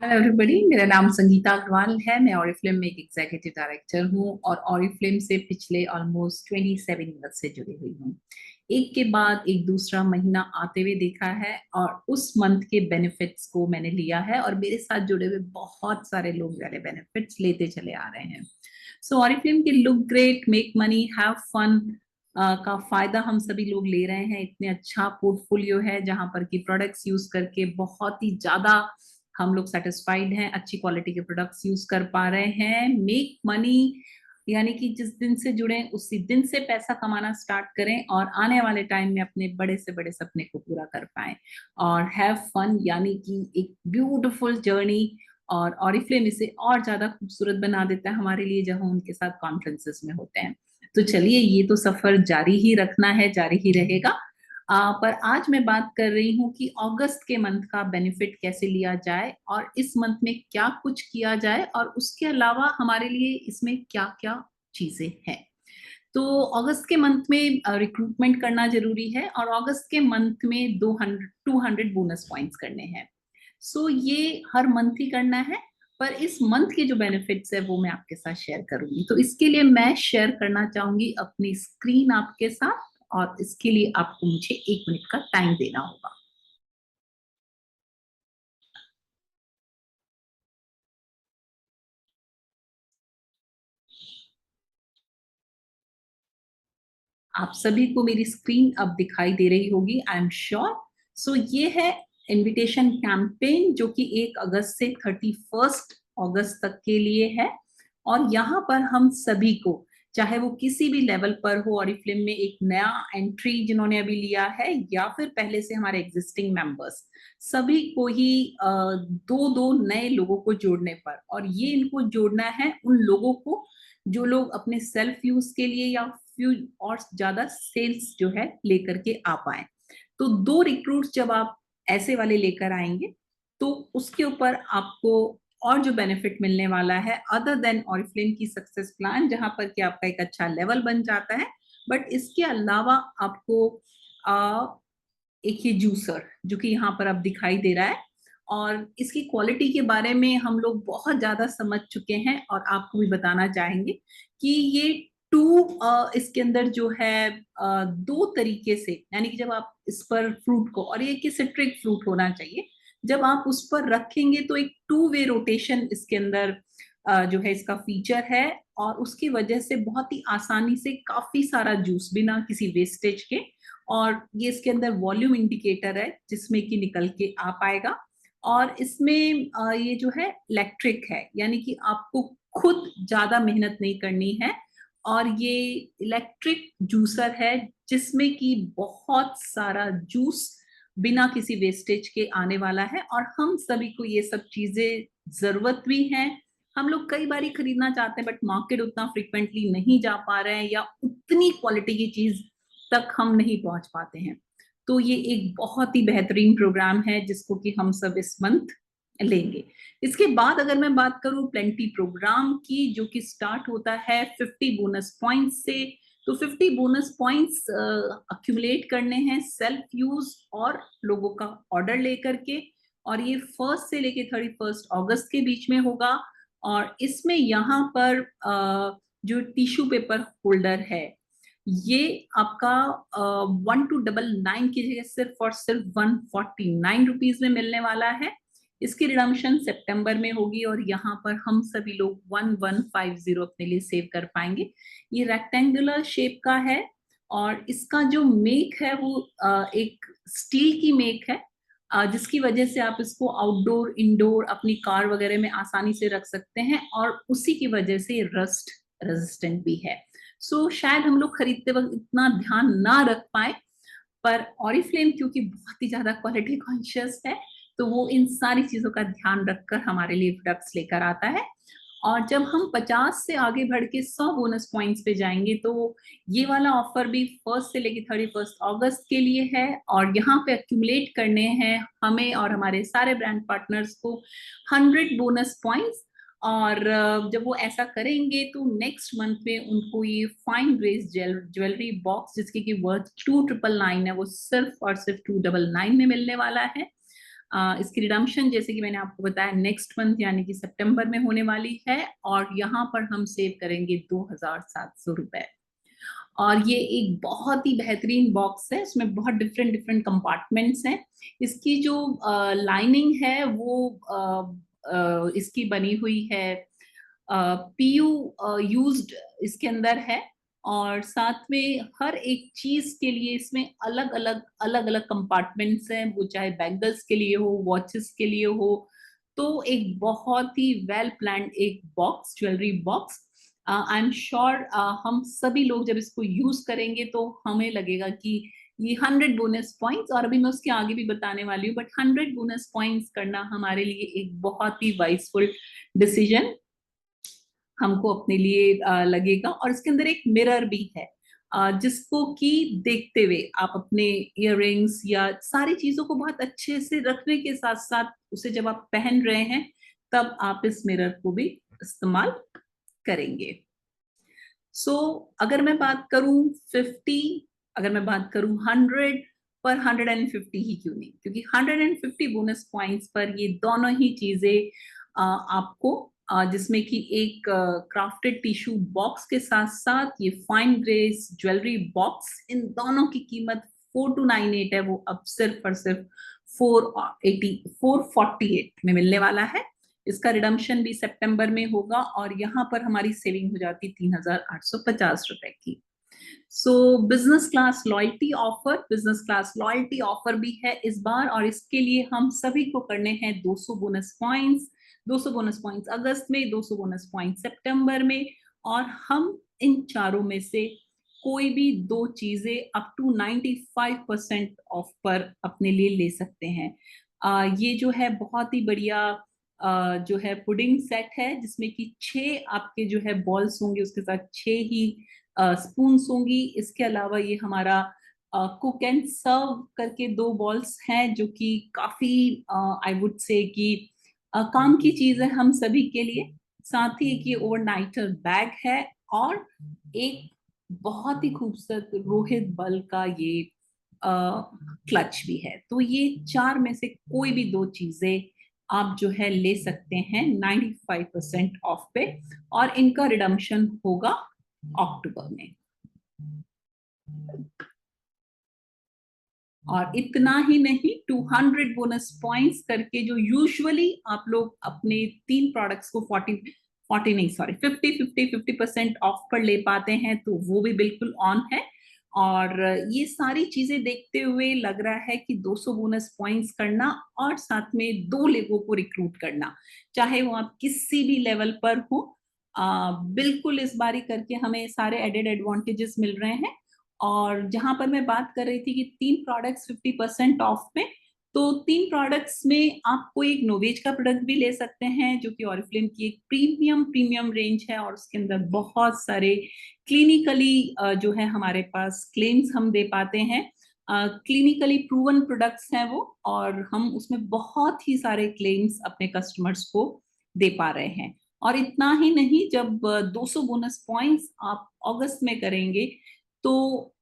Hello everybody, मेरा नाम संगीता अग्रवाल है। मैं ऑरिफ्लेम में एक एग्जीक्यूटिव डायरेक्टर हूँ और ऑरिफ्लेम से पिछले ऑलमोस्ट 27 ईयर्स से जुड़ी हुई हूँ। एक के बाद एक दूसरा महीना आते हुए देखा है और उस मंथ के बेनिफिट्स को मैंने लिया है और मेरे साथ जुड़े हुए बहुत सारे लोग वाले बेनिफिट्स लेते चले आ रहे हैं। सो ऑरिफ्लेम के look great, make money, have fun का फायदा हम सभी लोग ले रहे हैं। इतने अच्छा पोर्टफोलियो है जहां पर की प्रोडक्ट्स यूज करके बहुत ही ज्यादा हम लोग सेटिस्फाइड हैं, अच्छी क्वालिटी के प्रोडक्ट्स यूज कर पा रहे हैं। मेक मनी यानी कि जिस दिन से जुड़े उसी दिन से पैसा कमाना स्टार्ट करें और आने वाले टाइम में अपने बड़े से बड़े सपने को पूरा कर पाए। और हैव फन यानी कि एक ब्यूटीफुल जर्नी। और ऑरिफ्लेम इसे और ज्यादा खूबसूरत बना देता है हमारे लिए जब हम उनके साथ कॉन्फ्रेंसेस में होते हैं। तो चलिए, ये तो सफर जारी ही रखना है, जारी ही रहेगा। पर आज मैं बात कर रही हूँ कि अगस्त के मंथ का बेनिफिट कैसे लिया जाए और इस मंथ में क्या कुछ किया जाए और उसके अलावा हमारे लिए इसमें क्या क्या चीजें हैं। तो अगस्त के मंथ में रिक्रूटमेंट करना जरूरी है और अगस्त के मंथ में 200 बोनस पॉइंट्स करने हैं। सो ये हर मंथ ही करना है, पर इस मंथ के जो बेनिफिट्स है वो मैं आपके साथ शेयर करूंगी। तो इसके लिए मैं शेयर करना चाहूंगी अपनी स्क्रीन आपके साथ और इसके लिए आपको मुझे 1 मिनट का टाइम देना होगा। आप सभी को मेरी स्क्रीन अब दिखाई दे रही होगी, आई एम श्योर। सो ये है इनविटेशन कैंपेन जो कि 1 अगस्त से 31 अगस्त तक के लिए है। और यहाँ पर हम सभी को, चाहे वो किसी भी लेवल पर हो, और फिल्म में एक नया एंट्री जिन्होंने अभी लिया है या फिर पहले से हमारे एग्जिस्टिंग मेंबर्स, सभी को ही दो दो नए लोगों को जोड़ने पर, और ये इनको जोड़ना है उन लोगों को जो लोग अपने सेल्फ यूज के लिए या फ्यू और ज्यादा सेल्स जो है लेकर के आ पाए। तो 2 रिक्रूट्स जब आप ऐसे वाले लेकर आएंगे तो उसके ऊपर आपको और जो बेनिफिट मिलने वाला है अदर देन ऑरिफ्लेम की सक्सेस प्लान, जहां पर कि आपका एक अच्छा लेवल बन जाता है। बट इसके अलावा आपको आ, एक ये जूसर जो कि यहाँ पर अब दिखाई दे रहा है, और इसकी क्वालिटी के बारे में हम लोग बहुत ज्यादा समझ चुके हैं और आपको भी बताना चाहेंगे कि ये इसके अंदर जो है 2 तरीके से, यानी कि जब आप इस पर फ्रूट को, और ये कि सिट्रिक फ्रूट होना चाहिए, जब आप उस पर रखेंगे तो एक 2 वे रोटेशन इसके अंदर जो है इसका फीचर है। और उसकी वजह से बहुत ही आसानी से काफी सारा जूस बिना किसी वेस्टेज के, और ये इसके अंदर वॉल्यूम इंडिकेटर है जिसमें कि निकल के आ पाएगा। और इसमें ये जो है इलेक्ट्रिक है, यानी कि आपको खुद ज्यादा मेहनत नहीं करनी है। और ये इलेक्ट्रिक जूसर है जिसमें कि बहुत सारा जूस बिना किसी वेस्टेज के आने वाला है, और हम सभी को ये सब चीजें जरूरत भी है। हम लोग कई बार खरीदना चाहते हैं बट मार्केट उतना फ्रिक्वेंटली नहीं जा पा रहे हैं या उतनी क्वालिटी की चीज तक हम नहीं पहुंच पाते हैं। तो ये एक बहुत ही बेहतरीन प्रोग्राम है जिसको कि हम सब इस मंथ लेंगे। इसके बाद अगर मैं बात करूं प्लेंटी प्रोग्राम की, जो कि स्टार्ट होता है 50 बोनस पॉइंट्स से। तो 50 बोनस पॉइंट्स अक्यूमुलेट करने हैं सेल्फ यूज और लोगों का ऑर्डर लेकर के, और ये 1 से लेके 31 अगस्त के बीच में होगा। और इसमें यहाँ पर जो टिश्यू पेपर होल्डर है, ये आपका 1299 की जगह सिर्फ और सिर्फ 149 रुपीज में मिलने वाला है। इसकी रिडम्पशन सितंबर में होगी और यहाँ पर हम सभी लोग 1150 अपने लिए सेव कर पाएंगे। ये रेक्टेंगुलर शेप का है और इसका जो मेक है वो एक स्टील की मेक है, जिसकी वजह से आप इसको आउटडोर इंडोर अपनी कार वगैरह में आसानी से रख सकते हैं, और उसी की वजह से रस्ट रेजिस्टेंट भी है। सो शायद हम लोग खरीदते वक्त इतना ध्यान ना रख पाए, पर ऑरिफ्लेम क्योंकि बहुत ही ज्यादा क्वालिटी कॉन्शियस है, तो वो इन सारी चीजों का ध्यान रखकर हमारे लिए प्रोडक्ट्स लेकर आता है। और जब हम 50 से आगे बढ़ के 100 बोनस पॉइंट्स पे जाएंगे तो ये वाला ऑफर भी 1 से लेके 31 अगस्त के लिए है, और यहाँ पे एक्यूमुलेट करने हैं हमें और हमारे सारे ब्रांड पार्टनर्स को 100 बोनस पॉइंट्स। और जब वो ऐसा करेंगे तो नेक्स्ट मंथ में उनको ये फाइन ग्रेस ज्वेलरी बॉक्स जिसकी की वर्थ 2999 है, वो सिर्फ और सिर्फ 299 में मिलने वाला है। इसकी रिडम्पशन जैसे कि मैंने आपको बताया नेक्स्ट मंथ यानी कि सितंबर में होने वाली है, और यहाँ पर हम सेव करेंगे 2700 रुपए। और ये एक बहुत ही बेहतरीन बॉक्स है, इसमें बहुत डिफरेंट डिफरेंट कंपार्टमेंट्स हैं। इसकी जो लाइनिंग है वो इसकी बनी हुई है, पीयू यूज्ड इसके अंदर है, और साथ में हर एक चीज के लिए इसमें अलग अलग कंपार्टमेंट्स हैं, वो चाहे बैंगल्स के लिए हो, वॉचेस के लिए हो। तो एक बहुत ही वेल प्लान्ड एक box, jewellery box. I am sure हम सभी लोग जब इसको यूज करेंगे तो हमें लगेगा कि ये 100 बोनस पॉइंट्स, और अभी मैं उसके आगे भी बताने वाली हूँ, बट 100 बोनस पॉइंट्स करना हमारे लिए एक बहुत ही वाइसफुल डिसीजन हमको अपने लिए लगेगा। और इसके अंदर एक मिरर भी है, जिसको कि देखते हुए आप अपने इयररिंग्स या सारी चीजों को बहुत अच्छे से रखने के साथ साथ उसे जब आप पहन रहे हैं तब आप इस मिरर को भी इस्तेमाल करेंगे। अगर मैं बात करूं 50, अगर मैं बात करूं 100 पर, 150 ही क्यों नहीं, क्योंकि 150 बोनस पॉइंट्स पर ये दोनों ही चीजें आपको, जिसमें कि एक क्राफ्टेड टिश्यू बॉक्स के साथ साथ ये फाइन ग्रेस ज्वेलरी बॉक्स, इन दोनों की कीमत 4298 है, वो अब सिर्फ और सिर्फ 448 में मिलने वाला है। इसका रिडम्पशन भी सितंबर में होगा, और यहाँ पर हमारी सेविंग हो जाती 3850 रुपए की। Business class loyalty offer, business class loyalty offer भी है इस बार, और इसके लिए हम सभी को करने हैं 200 बोनस पॉइंट्स। 200 बोनस पॉइंट्स अगस्त में, 200 बोनस पॉइंट सितंबर में, और हम इन चारों में से कोई भी दो चीजें अप टू 95% ऑफ पर अपने लिए ले सकते हैं। ये जो है बहुत ही बढ़िया जो है पुडिंग सेट है, जिसमें कि 6 आपके जो है बॉल्स होंगे, उसके साथ 6 ही स्पून होंगी। इसके अलावा ये हमारा कुक एंड सर्व करके 2 बॉल्स हैं, जो कि काफी आई वुड से कि काम की चीज है हम सभी के लिए। साथ ही एक ये ओवरनाइटर बैग है, और एक बहुत ही खूबसूरत रोहित बल का ये क्लच भी है। तो ये 4 में से कोई भी 2 चीजें आप जो है ले सकते हैं 95% ऑफ पे, और इनका रिडम्पशन होगा अक्टूबर में। और इतना ही नहीं, 200 बोनस पॉइंट्स करके जो यूजुअली आप लोग अपने 3 प्रोडक्ट्स को 40 नहीं सॉरी 50% ऑफ पर ले पाते हैं, तो वो भी बिल्कुल ऑन है। और ये सारी चीजें देखते हुए लग रहा है कि 200 बोनस पॉइंट्स करना और साथ में 2 लोगों को रिक्रूट करना, चाहे वो आप किसी भी लेवल पर हो, बिल्कुल इस बारी करके हमें सारे एडेड एडवांटेजेस मिल रहे हैं। और जहां पर मैं बात कर रही थी कि 3 प्रोडक्ट्स 50% ऑफ में, तो 3 प्रोडक्ट्स में आपको एक नोवेज का प्रोडक्ट भी ले सकते हैं, जो कि ऑरिफ्लेम की एक प्रीमियम रेंज है, और उसके अंदर बहुत सारे क्लिनिकली जो है हमारे पास क्लेम्स हम दे पाते हैं। क्लिनिकली प्रूवन प्रोडक्ट्स हैं वो, और हम उसमें बहुत ही सारे क्लेम्स अपने कस्टमर्स को दे पा रहे हैं। और इतना ही नहीं, जब 200 बोनस पॉइंट्स आप अगस्त में करेंगे, तो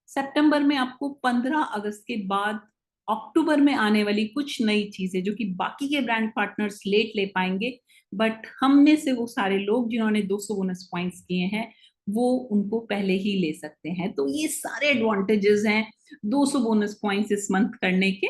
सितंबर में आपको 15 अगस्त के बाद अक्टूबर में आने वाली कुछ नई चीजें, जो कि बाकी के ब्रांड पार्टनर्स लेट ले पाएंगे, बट हम में से वो सारे लोग जिन्होंने 200 बोनस पॉइंट्स किए हैं, वो उनको पहले ही ले सकते हैं। तो ये सारे एडवांटेजेस हैं 200 बोनस पॉइंट्स इस मंथ करने के।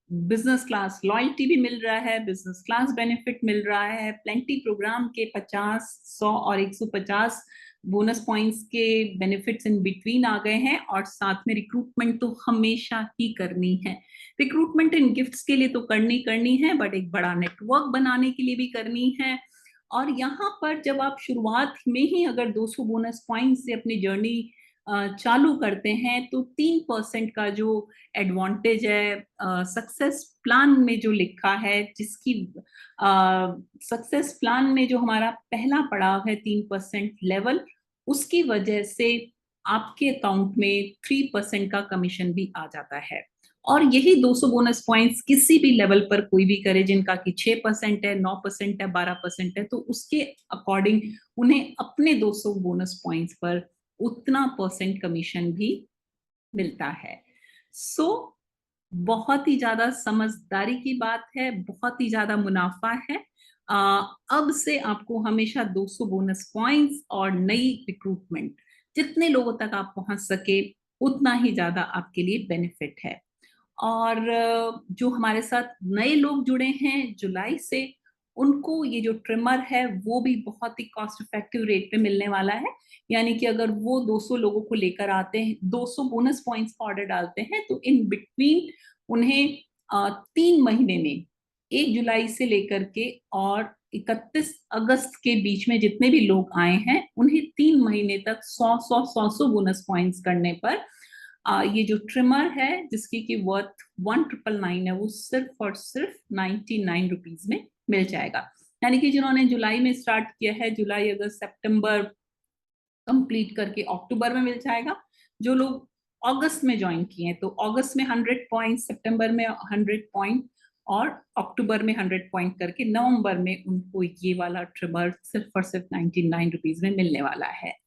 बिजनेस क्लास लॉयल्टी भी मिल रहा है, बिजनेस क्लास बेनिफिट मिल रहा है, प्लेंटी प्रोग्राम के 50, 100 और 150 बोनस पॉइंट्स के बेनिफिट्स इन बिटवीन आ गए हैं, और साथ में रिक्रूटमेंट तो हमेशा ही करनी है। रिक्रूटमेंट इन गिफ्ट्स के लिए तो करनी है, बट एक बड़ा नेटवर्क बनाने के लिए भी करनी है। और यहाँ पर जब आप शुरुआत में ही अगर 200 बोनस पॉइंट से अपनी जर्नी चालू करते हैं, तो 3% का जो एडवांटेज है सक्सेस प्लान में जो लिखा है, जिसकी सक्सेस प्लान में जो हमारा पहला पड़ाव है 3% लेवल, उसकी वजह से आपके अकाउंट में 3% का कमीशन भी आ जाता है। और यही 200 बोनस पॉइंट्स किसी भी लेवल पर कोई भी करे, जिनका कि 6% है, 9% है, 12% है, तो उसके अकॉर्डिंग उन्हें अपने 200 बोनस पॉइंट्स पर उतना परसेंट कमीशन भी मिलता है। बहुत ही ज्यादा समझदारी की बात है, बहुत ही ज्यादा मुनाफा है। अब से आपको हमेशा 200 बोनस पॉइंट्स और नई रिक्रूटमेंट, जितने लोगों तक आप पहुंच सके उतना ही ज्यादा आपके लिए बेनिफिट है। और जो हमारे साथ नए लोग जुड़े हैं जुलाई से, उनको ये जो ट्रिमर है वो भी बहुत ही कॉस्ट इफेक्टिव रेट पे मिलने वाला है। यानी कि अगर वो 200 लोगों को लेकर आते हैं, 200 बोनस पॉइंट्स का ऑर्डर डालते हैं, तो इन बिटवीन उन्हें 3 महीने में 1 जुलाई से लेकर के और 31 अगस्त के बीच में जितने भी लोग आए हैं, उन्हें 3 महीने तक 100 बोनस पॉइंट्स करने पर ये जो ट्रिमर है जिसकी की वर्थ 1999 है, वो सिर्फ और सिर्फ 99 रुपीज में मिल जाएगा। यानी कि जिन्होंने जुलाई में स्टार्ट किया है, जुलाई अगस्त सितंबर कंप्लीट करके अक्टूबर में मिल जाएगा। जो लोग अगस्त में ज्वाइन किए हैं, तो अगस्त में 100 पॉइंट, सितंबर में 100 पॉइंट और अक्टूबर में 100 पॉइंट करके नवंबर में उनको ये वाला ट्रिमर सिर्फ और सिर्फ 99 रुपीज में मिलने वाला है।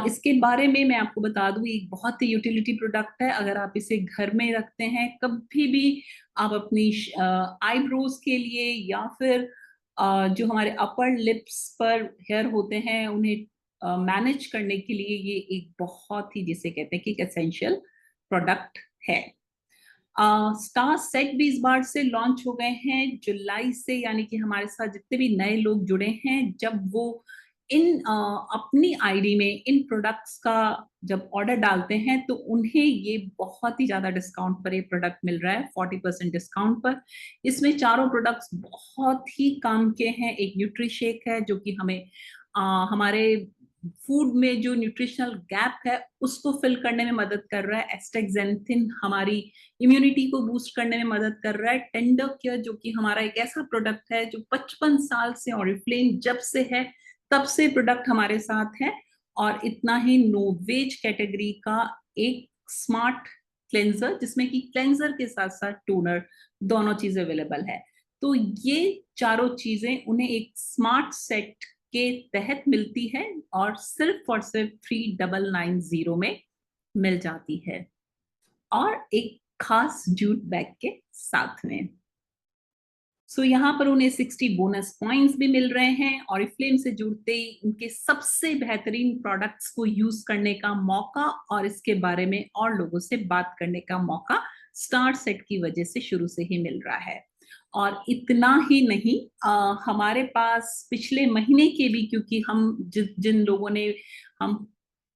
इसके बारे में मैं आपको बता दूं, एक बहुत ही यूटिलिटी प्रोडक्ट है। अगर आप इसे घर में रखते हैं, कभी भी आप अपनी आईब्रोज के लिए या फिर जो हमारे अपर लिप्स पर हेयर होते हैं उन्हें मैनेज करने के लिए, ये एक बहुत ही, जिसे कहते हैं कि एसेंशियल प्रोडक्ट है। स्टार सेट भी इस बार से लॉन्च हो गए हैं जुलाई से। यानी कि हमारे साथ जितने भी नए लोग जुड़े हैं, जब वो इन अपनी आईडी में इन प्रोडक्ट्स का जब ऑर्डर डालते हैं, तो उन्हें ये बहुत ही ज्यादा डिस्काउंट पर ये प्रोडक्ट मिल रहा है, 40% डिस्काउंट पर। इसमें चारों प्रोडक्ट्स बहुत ही काम के हैं। एक न्यूट्री शेक है जो कि हमें हमारे फूड में जो न्यूट्रिशनल गैप है उसको फिल करने में मदद कर रहा है। एस्टेक्सेंथिन हमारी इम्यूनिटी को बूस्ट करने में मदद कर रहा है। टेंडर केयर जो कि हमारा एक ऐसा प्रोडक्ट है जो 55 साल से, ऑरिफ्लेम जब से है तब से प्रोडक्ट हमारे साथ है। और इतना ही, नोवेज कैटेगरी का एक स्मार्ट क्लेंजर, जिसमें कि क्लेंजर के साथ साथ टोनर दोनों चीजें अवेलेबल है। तो ये चारों चीजें उन्हें एक स्मार्ट सेट के तहत मिलती है और सिर्फ 3990 में मिल जाती है, और एक खास जूट बैग के साथ में। यहाँ पर उन्हें 60 बोनस पॉइंट्स भी मिल रहे हैं, और फ्लेम से जुड़ते ही उनके सबसे बेहतरीन प्रोडक्ट्स को यूज करने का मौका और इसके बारे में और लोगों से बात करने का मौका स्टार सेट की वजह से शुरू से ही मिल रहा है। और इतना ही नहीं, हमारे पास पिछले महीने के भी, क्योंकि हम जिन लोगों ने, हम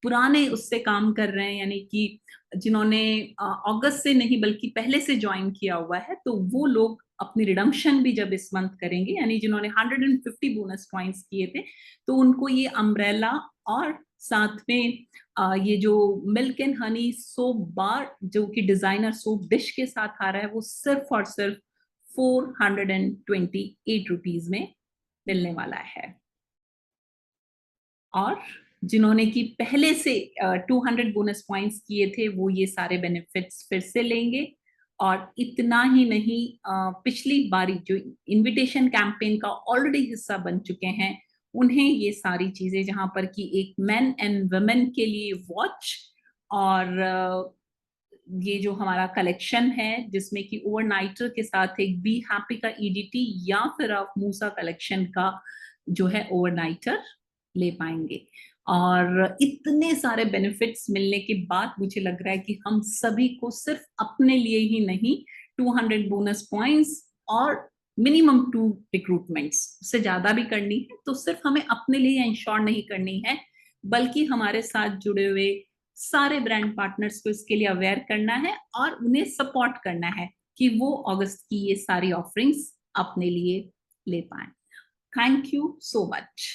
पुराने उससे काम कर रहे हैं, यानी कि जिन्होंने अगस्त से नहीं बल्कि पहले से ज्वाइन किया हुआ है, तो वो लोग अपनी रिडम्पशन भी जब इस मंथ करेंगे, यानी जिन्होंने 150 बोनस पॉइंट्स किए थे, तो उनको ये अम्ब्रेला और साथ में ये जो milk and honey soap bar जो कि डिजाइनर सोप डिश के साथ आ रहा है, वो सिर्फ और सिर्फ 428 रुपीज में मिलने वाला है। और जिन्होंने कि पहले से 200 बोनस पॉइंट्स किए थे, वो ये सारे बेनिफिट्स फिर से लेंगे। और इतना ही नहीं, पिछली बारी जो इनविटेशन कैंपेन का ऑलरेडी हिस्सा बन चुके हैं, उन्हें ये सारी चीजें, जहां पर कि एक मेन एंड वुमेन के लिए वॉच, और ये जो हमारा कलेक्शन है जिसमें कि ओवरनाइटर के साथ एक बी हैप्पी का ईडीटी या फिर आप मूसा कलेक्शन का जो है ओवरनाइटर ले पाएंगे। और इतने सारे बेनिफिट्स मिलने के बाद मुझे लग रहा है कि हम सभी को सिर्फ अपने लिए ही नहीं, 200 बोनस पॉइंट्स और मिनिमम 2 रिक्रूटमेंट्स, उससे ज्यादा भी करनी है तो सिर्फ हमें अपने लिए इंश्योर नहीं करनी है, बल्कि हमारे साथ जुड़े हुए सारे ब्रांड पार्टनर्स को इसके लिए अवेयर करना है और उन्हें सपोर्ट करना है कि वो अगस्त की ये सारी ऑफरिंग्स अपने लिए ले पाए। Thank you so much.